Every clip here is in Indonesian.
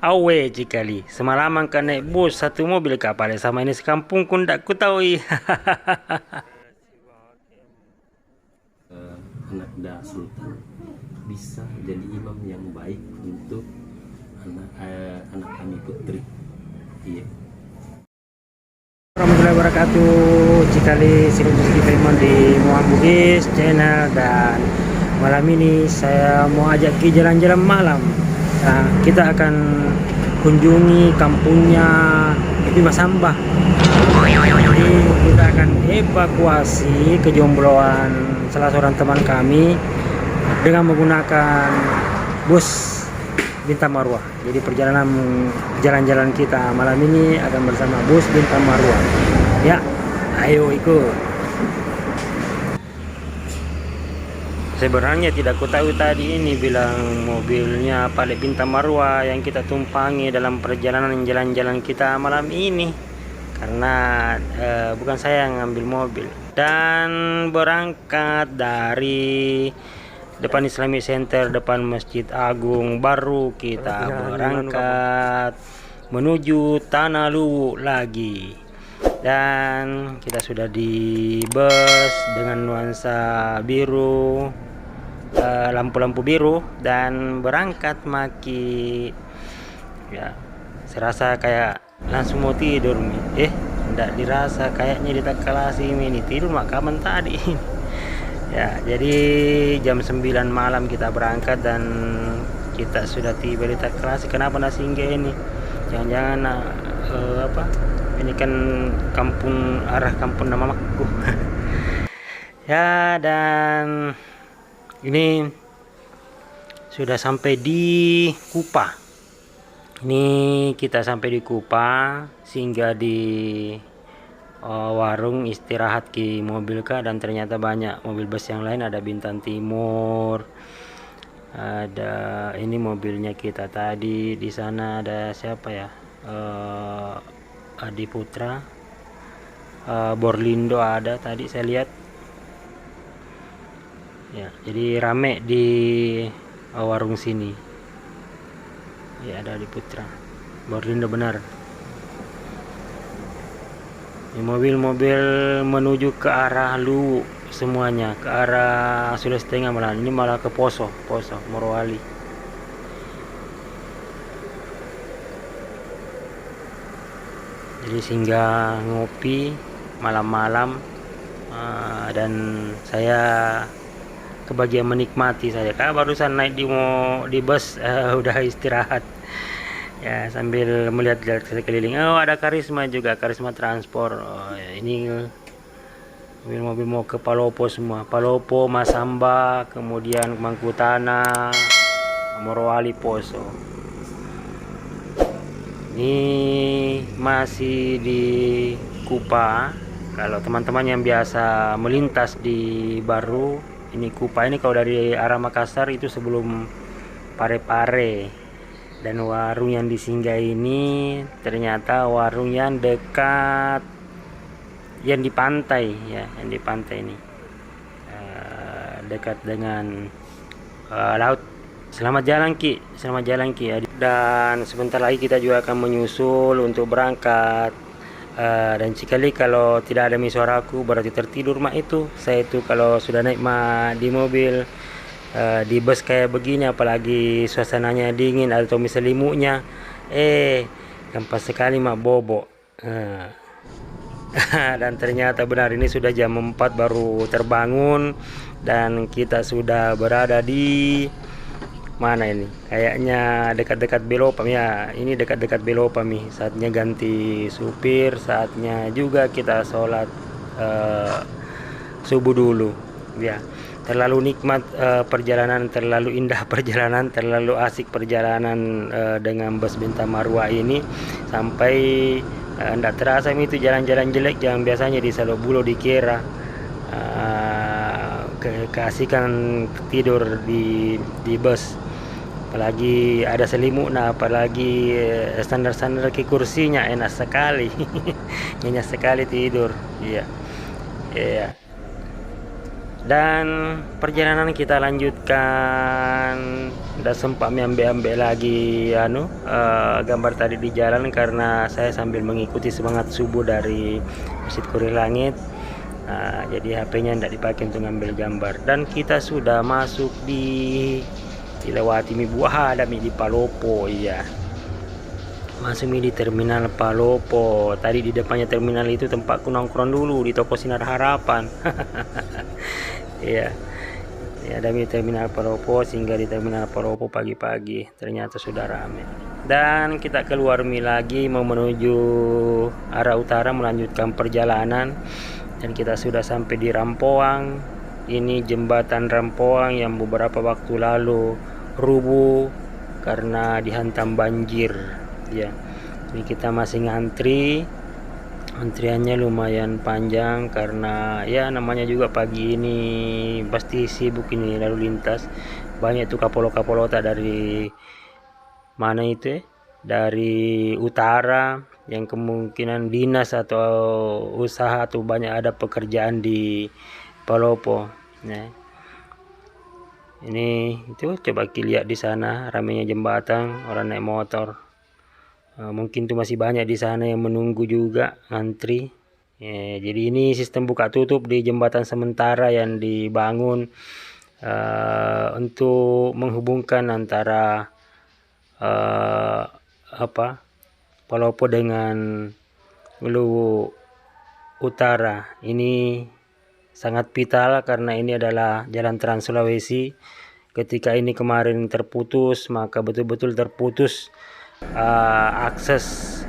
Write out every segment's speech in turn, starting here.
Awe cikali, semalaman kan naik bus satu mobil kapal sama ini sekampung kun tak ku tahu. Anak Da Sultan bisa jadi imam yang baik untuk anak kami putri. Iya. Warahmatullahi wabarakatuh. Cikali Sikuntus Kifaiman di Muhammad Bugis channel, dan malam ini saya mau ajak ke jalan-jalan malam. Nah, kita akan kunjungi kampungnya Ipi Masambah. Jadi kita akan evakuasi kejombloan salah seorang teman kami dengan menggunakan bus Bintang Marwah. Jadi perjalanan jalan-jalan kita malam ini akan bersama bus Bintang Marwah. Ya, ayo ikut. Sebenarnya tidak ku tahu tadi ini bilang mobilnya Palet Bintang Marwah yang kita tumpangi dalam perjalanan jalan-jalan kita malam ini, karena bukan saya yang ngambil mobil. Dan berangkat dari depan Islamic Center, depan Masjid Agung, baru kita berangkat menuju Tanah Luwu lagi. Dan kita sudah di bus dengan nuansa biru, lampu-lampu biru, dan berangkat maki. Ya, serasa kayak langsung mau tidur nih. Enggak dirasa, kayaknya di Takalasi ini tidur mak kapan tadi. Ya, jadi jam 9 malam kita berangkat dan kita sudah tiba di Takalasi. Kenapa nasi singgah ini? Jangan-jangan apa? Ini kan arah kampung Namamakku. Ya, dan ini sudah sampai di Kupa. Ini kita sampai di Kupa, singgah di warung, istirahat di mobil kah, dan ternyata banyak mobil bus yang lain. Ada Bintang Timur, ada ini mobilnya kita tadi. Di sana ada siapa ya, Adi Putra, Borlindo ada tadi saya lihat ya. Jadi rame di warung sini ya, ada Adi Putra, Borlindo benar. Ini mobil-mobil menuju ke arah Luwu semuanya, ke arah sudah setengah malah. Ini malah ke Poso Morowali. Jadi singgah ngopi malam-malam, dan saya kebagian menikmati saja. Karena barusan naik di bus, udah istirahat ya, sambil melihat sekeliling. Oh, ada Karisma juga, Karisma Transport. Oh, ya, ini mobil-mobil mau ke Palopo semua, Palopo, Masamba, kemudian Mangkutana, Morowali, Poso. Ini masih di Kupa. Kalau teman-teman yang biasa melintas di Baru, ini Kupa ini kalau dari arah Makassar itu sebelum Parepare. Dan warung yang disinggah ini ternyata warung yang dekat, yang di pantai ya, yang di pantai ini, dekat dengan laut. Selamat jalan Ki, selamat jalan Ki. Dan sebentar lagi kita juga akan menyusul untuk berangkat. Dan sekali kalau tidak ada suaraku berarti tertidur mak itu. Saya itu kalau sudah naik di mobil, di bus kayak begini, apalagi suasananya dingin atau selimutnya, gampang sekali mak bobo. Dan ternyata benar, ini sudah jam 4 baru terbangun, dan kita sudah berada di mana ini, kayaknya dekat-dekat Belopam ya. Ini dekat-dekat Belopam nih. Saatnya ganti supir, saatnya juga kita sholat subuh dulu ya. Terlalu nikmat perjalanan, terlalu indah perjalanan, terlalu asik perjalanan dengan bus Bintang Marwah ini, sampai tidak terasa itu jalan-jalan jelek yang biasanya di Salobulo dikira keasikan tidur di bus. Apalagi ada selimut, nah apalagi standar-standar ke kursinya enak sekali. Nyenyak sekali tidur. Iya. Iya. Dan perjalanan kita lanjutkan. Udah sempat ambil lagi gambar tadi di jalan karena saya sambil mengikuti semangat subuh dari Masjid Kurir Langit. Jadi HP-nya tidak dipakai untuk ngambil gambar. Dan kita sudah masuk dilewati mi buah ada mi di Palopo, iya. Masuk mi di terminal Palopo. Tadi di depannya terminal itu tempatku nongkrong dulu di toko Sinar Harapan. Iya. Ya, ada di terminal Palopo, sehingga di terminal Palopo pagi-pagi ternyata sudah ramai. Dan kita keluar mi lagi mau menuju arah utara melanjutkan perjalanan. Dan kita sudah sampai di Rampoang. Ini jembatan Rampoang yang beberapa waktu lalu rubuh karena dihantam banjir. Ya, ini kita masih ngantri. Antriannya lumayan panjang karena ya namanya juga pagi ini pasti sibuk ini lalu lintas. Banyak tuh kapolo-kapolota dari mana itu ya? Dari utara yang kemungkinan dinas atau usaha atau banyak ada pekerjaan di Palopo. Nah, ini itu coba lihat di sana ramainya jembatan, orang naik motor. Mungkin tuh masih banyak di sana yang menunggu juga ngantri. Jadi ini sistem buka tutup di jembatan sementara yang dibangun untuk menghubungkan antara Palopo dengan Luwu Utara. Ini sangat vital karena ini adalah jalan Trans Sulawesi. Ketika ini kemarin terputus, maka betul-betul terputus akses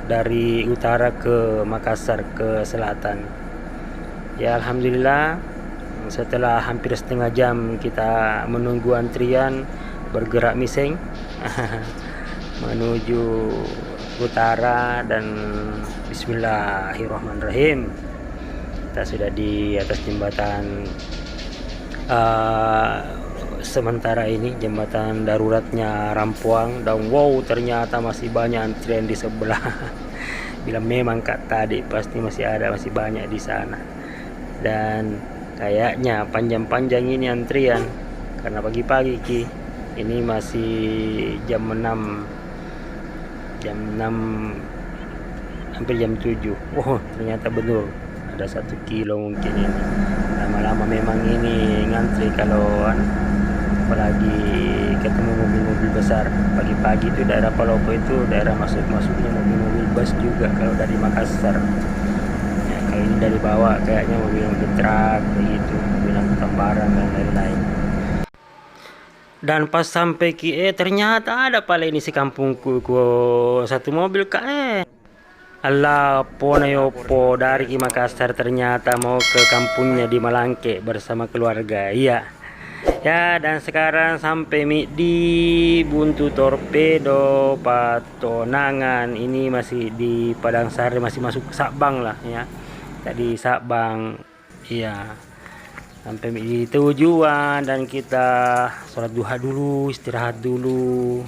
dari utara ke Makassar ke selatan. Ya alhamdulillah, setelah hampir setengah jam kita menunggu antrian, bergerak miseng menuju utara. Dan bismillahirrahmanirrahim, kita sudah di atas jembatan sementara ini, jembatan daruratnya Rampoang. Dan wow, ternyata masih banyak antrian di sebelah. Bila memang kak tadi pasti masih banyak di sana. Dan kayaknya panjang-panjang ini antrian karena pagi-pagi ini masih jam 6 hampir jam 7. Oh ternyata betul ada 1 kilo mungkin ini. Lama-lama memang ini ngantri kalau apalagi ketemu mobil-mobil besar. Pagi-pagi itu daerah Palopo itu daerah masuknya mobil-mobil bus juga kalau dari Makassar. Ya, kalau ini dari bawah kayaknya mobil-mobil truk begitu, mobil angkutan barang dan lain-lain. Dan pas sampai ternyata ada pala ini si kampungku satu mobil Allah Ponayopo dari Makassar ternyata mau ke kampungnya di Malangke bersama keluarga. Iya. Ya, dan sekarang sampai di Buntu Torpedo Patonangan. Ini masih di Padang Sari, masih masuk Sabang lah ya. Tadi Sabang. Iya. Sampai di tujuan dan kita sholat duha dulu, istirahat dulu.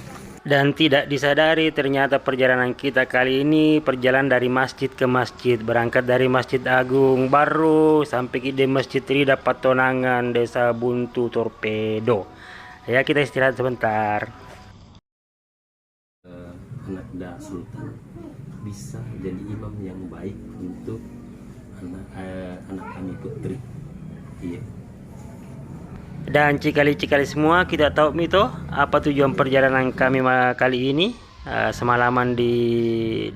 Dan tidak disadari ternyata perjalanan kita kali ini perjalanan dari masjid ke masjid. Berangkat dari Masjid Agung Baru sampai di Masjid Rida Patonangan, Desa Buntu Torpedo. Ya, kita istirahat sebentar. Anak Da Sultan bisa jadi imam yang baik untuk anak kami putri. Iya. Dan cikali-cikali semua, kita tahu itu apa tujuan perjalanan kami kali ini. Semalaman di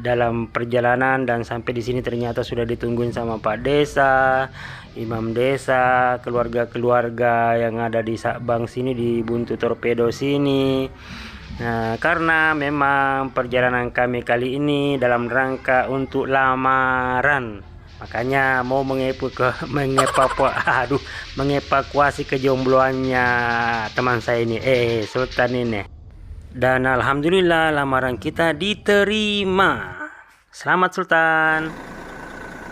dalam perjalanan dan sampai di sini ternyata sudah ditungguin sama Pak Desa, Imam Desa, keluarga-keluarga yang ada di Sabang sini, di Buntu Torpedo sini. Nah, karena memang perjalanan kami kali ini dalam rangka untuk lamaran. Makanya mau mengevakuasi kejombloannya teman saya ini, Sultan ini. Dan alhamdulillah lamaran kita diterima. Selamat Sultan.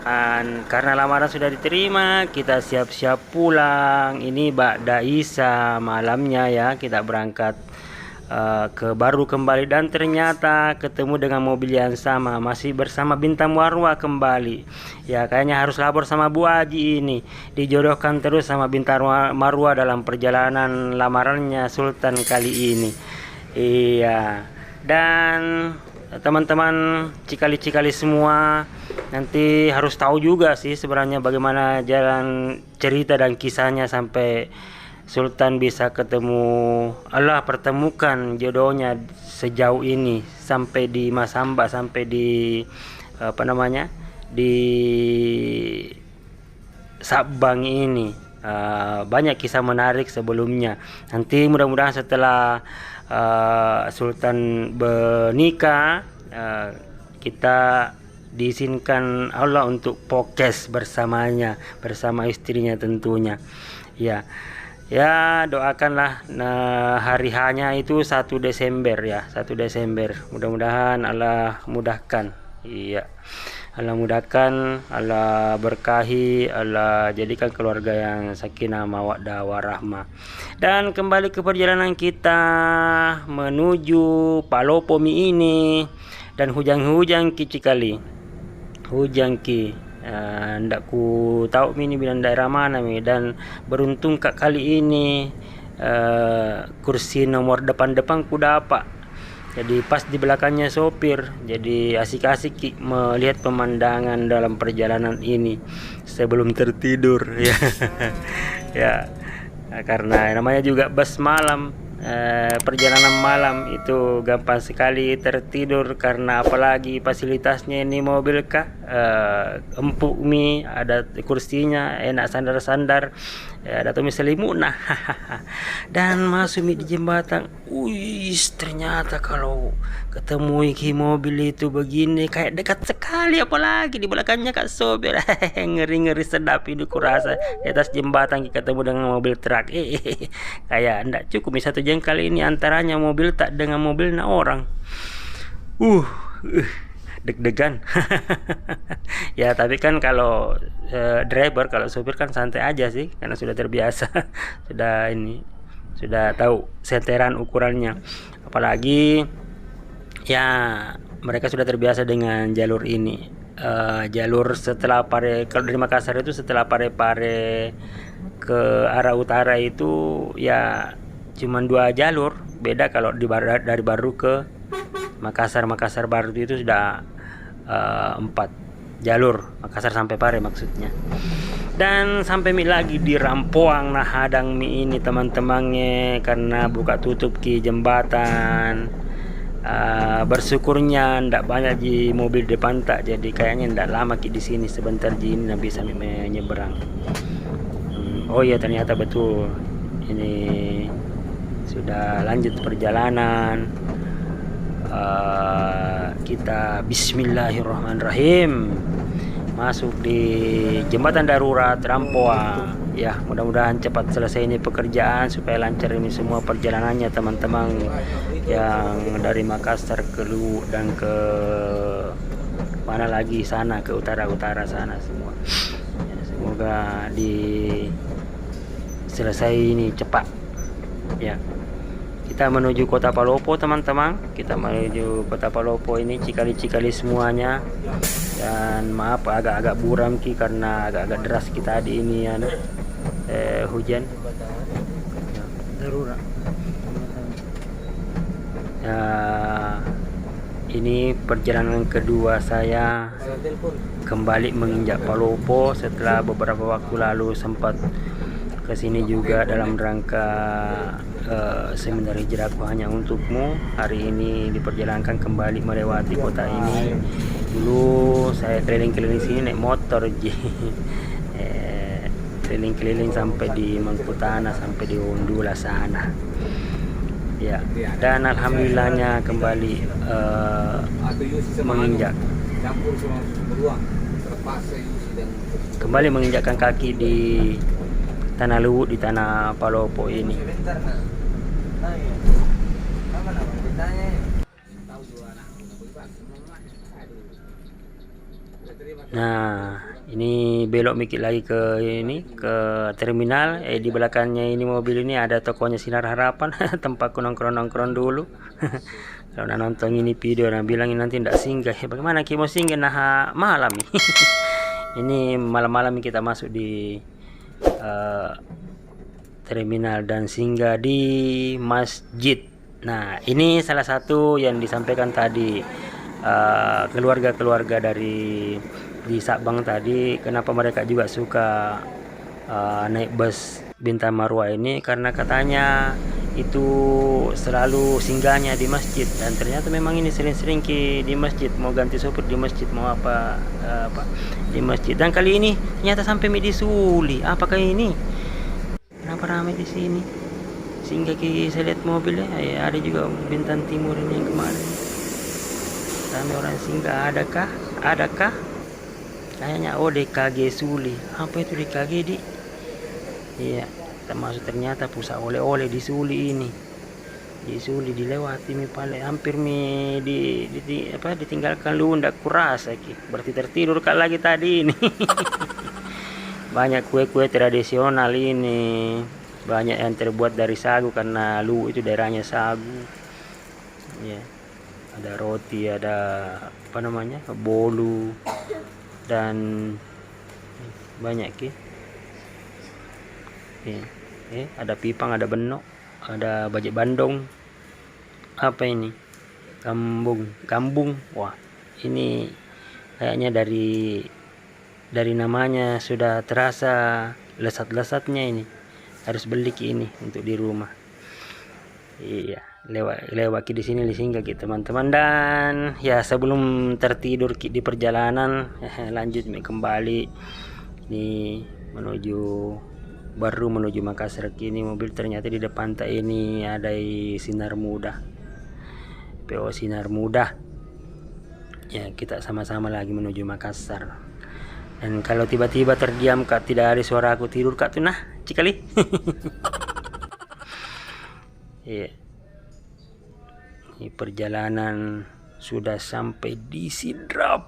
Dan karena lamaran sudah diterima, kita siap-siap pulang. Ini Ba'da Isya malamnya ya, kita berangkat baru kembali, dan ternyata ketemu dengan mobil yang sama, masih bersama Bintang Marwah kembali. Ya kayaknya harus lapor sama Bu Haji ini, dijodohkan terus sama Bintang Marwah dalam perjalanan lamarannya Sultan kali ini. Iya, dan teman-teman Cikali-Cikali semua nanti harus tahu juga sih sebenarnya bagaimana jalan cerita dan kisahnya sampai Sultan bisa ketemu, Allah pertemukan jodohnya sejauh ini sampai di Masamba, sampai di apa namanya, di Sabang ini. Banyak kisah menarik sebelumnya. Nanti mudah-mudahan setelah Sultan bernikah, kita diizinkan Allah untuk podcast bersamanya, bersama istrinya tentunya. Ya, doakanlah hari hanya itu 1 Desember ya, 1 Desember. Mudah-mudahan Allah mudahkan. Iya. Allah mudahkan, Allah berkahi, Allah jadikan keluarga yang sakinah mawaddah warahmah. Dan kembali ke perjalanan kita menuju Palopo ini, dan hujan-hujan Cikali. Hujan ndak ku tahu ini bilang daerah mana mi, dan beruntung kali ini kursi nomor depan ku dapat, jadi pas di belakangnya sopir, jadi asik-asik melihat pemandangan dalam perjalanan ini sebelum tertidur ya. Ya, karena namanya juga bus malam, perjalanan malam itu gampang sekali tertidur, karena apalagi fasilitasnya ini mobil empuk mi, ada kursinya enak, sandar-sandar, ada tumis selimut nah. Dan masuk mi di jembatan, ternyata kalau ketemu iki mobil itu begini kayak dekat sekali, apalagi di belakangnya sopir. Ngeri-ngeri sedap ini kurasa di atas jembatan ketemu dengan mobil truk. Kayak ndak cukup mi satu jengkal ini antaranya mobil tak dengan mobil orang. Deg-degan. Ya tapi kan kalau driver, kalau sopir kan santai aja sih, karena sudah terbiasa. Sudah tahu senteran ukurannya, apalagi ya mereka sudah terbiasa dengan jalur ini. Jalur setelah Pare, kalau dari Makassar itu setelah Pare-Pare ke arah utara itu ya cuman 2 jalur. Beda kalau dari Baru ke Makassar Baru itu sudah 4 jalur, Makassar sampai Pare maksudnya. Dan sampai lagi di Rampoang nah hadang ini teman-temannya, karena buka tutup ki jembatan. Bersyukurnya ndak banyak di mobil depan tak, jadi kayaknya ndak lama ki di sini, sebentar ji ini bisa menyeberang. Oh iya, ternyata betul ini sudah lanjut perjalanan. Kita bismillahirrahmanirrahim masuk di jembatan darurat Rampoang. Ya, mudah-mudahan cepat selesai ini pekerjaan supaya lancar ini semua perjalanannya teman-teman yang dari Makassar ke Luwu dan ke mana lagi sana, ke utara sana semua. Ya, semoga selesai ini cepat. Ya. Kita menuju kota Palopo teman-teman, kita menuju kota Palopo ini, Cikali-Cikali semuanya. Dan maaf agak-agak buram ki, karena agak-agak deras kita di ini ya, hujan darurat. Ya, ini perjalanan kedua saya kembali menginjak Palopo setelah beberapa waktu lalu sempat kesini juga dalam rangka seminar hijrahku hanya untukmu. Hari ini diperjalankan kembali melewati kota ini. Dulu saya keliling-keliling sini naik motor keliling-keliling sampai di Mangkutana, sampai di Undula sana. Ya, dan alhamdulillahnya kembali menginjakkan kaki di tanah Luwu, di tanah Palopo ini. Nah, ini belok mikir lagi ke ini ke terminal. Di belakangnya ini mobil ini ada tokonya Sinar Harapan. Tempatku nongkrong dulu. Kalau nonton ini video, orang bilang nanti ndak singgah. Bagaimana kita mau singgah nah malam nih? Ini malam-malam kita masuk di terminal dan singgah di masjid. Nah, ini salah satu yang disampaikan tadi keluarga-keluarga dari di Sabang tadi, kenapa mereka juga suka naik bus Bintang Marwah ini, karena katanya itu selalu singgahnya di masjid, dan ternyata memang ini sering-sering di masjid, mau ganti sopir di masjid, mau apa di masjid. Dan kali ini ternyata sampai di Suli. Apakah ini? Kenapa ramai di sini? Sehingga saya lihat mobilnya, ada juga Bintang Timur ini yang kemarin. Ramai orang singgah, adakah? Kayaknya DKG Suli. Apa itu DKG di? Iya, termasuk ternyata pusat oleh-oleh di Suli ini. Di Suli dilewati paling hampir ditinggalkan lu ndak kurasa ki. Berarti tertidur lagi tadi ini. Banyak kue-kue tradisional ini. Banyak yang terbuat dari sagu karena lu itu daerahnya sagu. Ya. Ada roti, ada bolu, dan banyak ki. Ada pipang, ada benok, ada bajik bandong. Apa ini? Gambung. Wah, ini kayaknya dari namanya sudah terasa lesat-lesatnya ini. Harus beli ini untuk di rumah. Iya, lewat di sini singgah gitu teman-teman. Dan ya, sebelum tertidur di perjalanan, lanjut kembali ini menuju Makassar. Kini mobil ternyata di depan ini ada Sinar Muda, PO Sinar Muda. Ya, kita sama-sama lagi menuju Makassar. Dan kalau tiba-tiba terdiam kak, tidak ada suara aku tidur kak tuh, nah cikali. Iya. Ini perjalanan sudah sampai di Sidrap.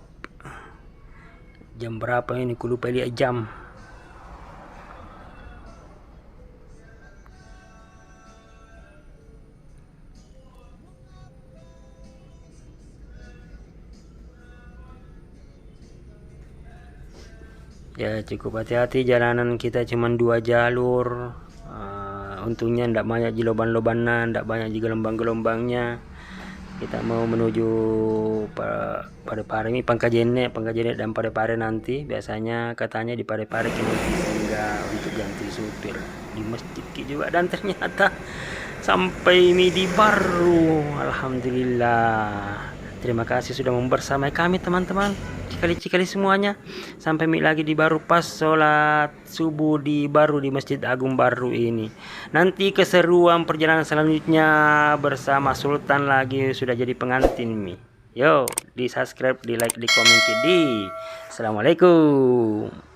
Jam berapa ini? Aku lupa lihat jam. Ya, cukup hati-hati, jalanan kita cuma 2 jalur. Untungnya ndak banyak loban-lobanan, ndak banyak juga gelombang-gelombangnya. Kita mau menuju Parepare ini, Pangkajene dan Parepare nanti. Biasanya katanya di Parepare kita singgah untuk ganti supir di masjid juga, dan ternyata sampai di Baru. Alhamdulillah. Terima kasih sudah membersamai kami teman-teman, cikali semuanya. Sampai lagi di Baru pas sholat subuh di Baru, di Masjid Agung Baru ini. Nanti keseruan perjalanan selanjutnya bersama Sultan lagi sudah jadi pengantin Yo, di subscribe, di like, di komen, di. Assalamualaikum.